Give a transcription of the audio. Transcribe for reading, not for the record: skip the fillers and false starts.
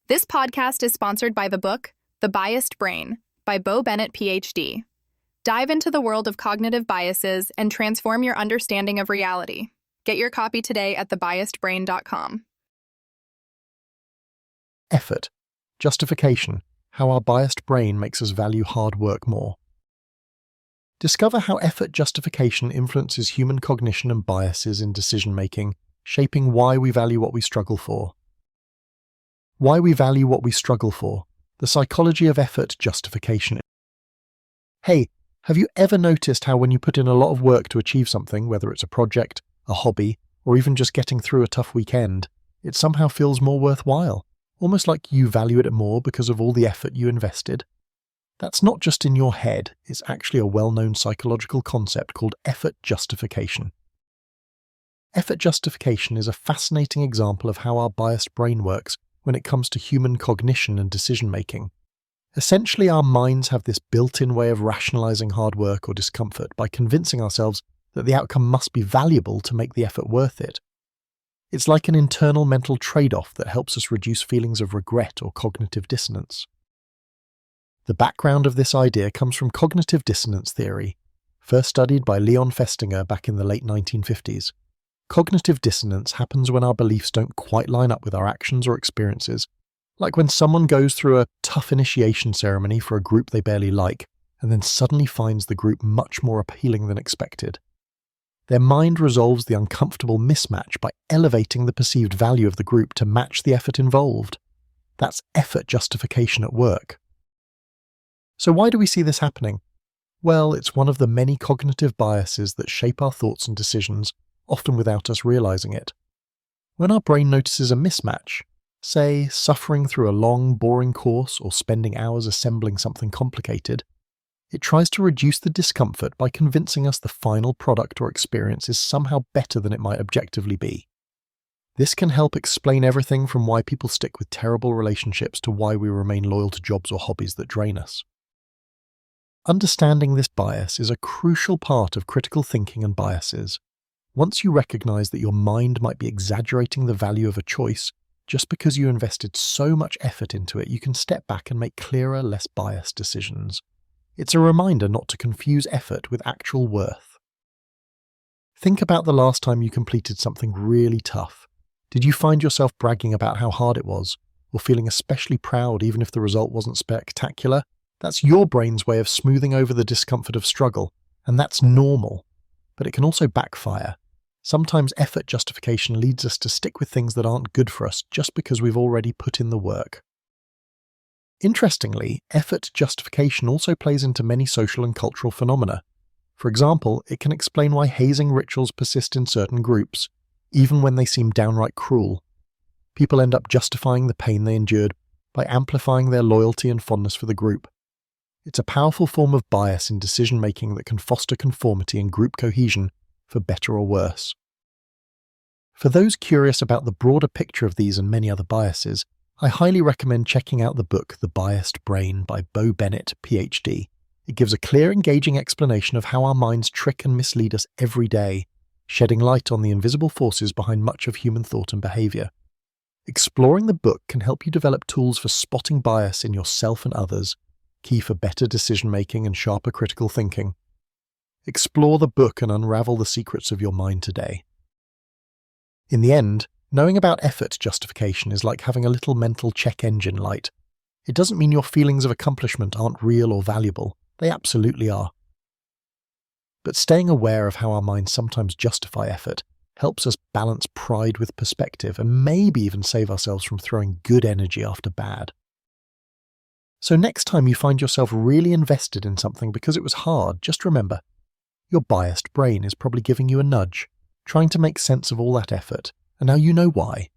This podcast is sponsored by the book, The Biased Brain, by Bo Bennett, PhD. Dive into the world of cognitive biases and transform your understanding of reality. Get your copy today at thebiasedbrain.com. Effort. Justification. How our biased brain makes us value hard work more. Discover how effort justification influences human cognition and biases in decision-making, shaping why we value what we struggle for. Why we value what we struggle for. The psychology of effort justification. Hey, have you ever noticed how when you put in a lot of work to achieve something, whether it's a project, a hobby, or even just getting through a tough weekend, it somehow feels more worthwhile? Almost like you value it more because of all the effort you invested? That's not just in your head, it's actually a well-known psychological concept called effort justification. Effort justification is a fascinating example of how our biased brain works when it comes to human cognition and decision-making. Essentially, our minds have this built-in way of rationalizing hard work or discomfort by convincing ourselves that the outcome must be valuable to make the effort worth it. It's like an internal mental trade-off that helps us reduce feelings of regret or cognitive dissonance. The background of this idea comes from cognitive dissonance theory, first studied by Leon Festinger back in the late 1950s. Cognitive dissonance happens when our beliefs don't quite line up with our actions or experiences, like when someone goes through a tough initiation ceremony for a group they barely like, and then suddenly finds the group much more appealing than expected. Their mind resolves the uncomfortable mismatch by elevating the perceived value of the group to match the effort involved. That's effort justification at work. So why do we see this happening? Well, it's one of the many cognitive biases that shape our thoughts and decisions, often without us realizing it. When our brain notices a mismatch, say suffering through a long, boring course or spending hours assembling something complicated, it tries to reduce the discomfort by convincing us the final product or experience is somehow better than it might objectively be. This can help explain everything from why people stick with terrible relationships to why we remain loyal to jobs or hobbies that drain us. Understanding this bias is a crucial part of critical thinking and biases. Once you recognize that your mind might be exaggerating the value of a choice, just because you invested so much effort into it, you can step back and make clearer, less biased decisions. It's a reminder not to confuse effort with actual worth. Think about the last time you completed something really tough. Did you find yourself bragging about how hard it was, or feeling especially proud even if the result wasn't spectacular? That's your brain's way of smoothing over the discomfort of struggle, and that's normal. But it can also backfire. Sometimes effort justification leads us to stick with things that aren't good for us just because we've already put in the work. Interestingly, effort justification also plays into many social and cultural phenomena. For example, it can explain why hazing rituals persist in certain groups, even when they seem downright cruel. People end up justifying the pain they endured by amplifying their loyalty and fondness for the group. It's a powerful form of bias in decision-making that can foster conformity and group cohesion, for better or worse. For those curious about the broader picture of these and many other biases, I highly recommend checking out the book The Biased Brain by Bo Bennett, PhD. It gives a clear, engaging explanation of how our minds trick and mislead us every day, shedding light on the invisible forces behind much of human thought and behavior. Exploring the book can help you develop tools for spotting bias in yourself and others, key for better decision-making and sharper critical thinking. Explore the book and unravel the secrets of your mind today. In the end, knowing about effort justification is like having a little mental check engine light. It doesn't mean your feelings of accomplishment aren't real or valuable. They absolutely are. But staying aware of how our minds sometimes justify effort helps us balance pride with perspective and maybe even save ourselves from throwing good energy after bad. So next time you find yourself really invested in something because it was hard, just remember, your biased brain is probably giving you a nudge, trying to make sense of all that effort, and now you know why.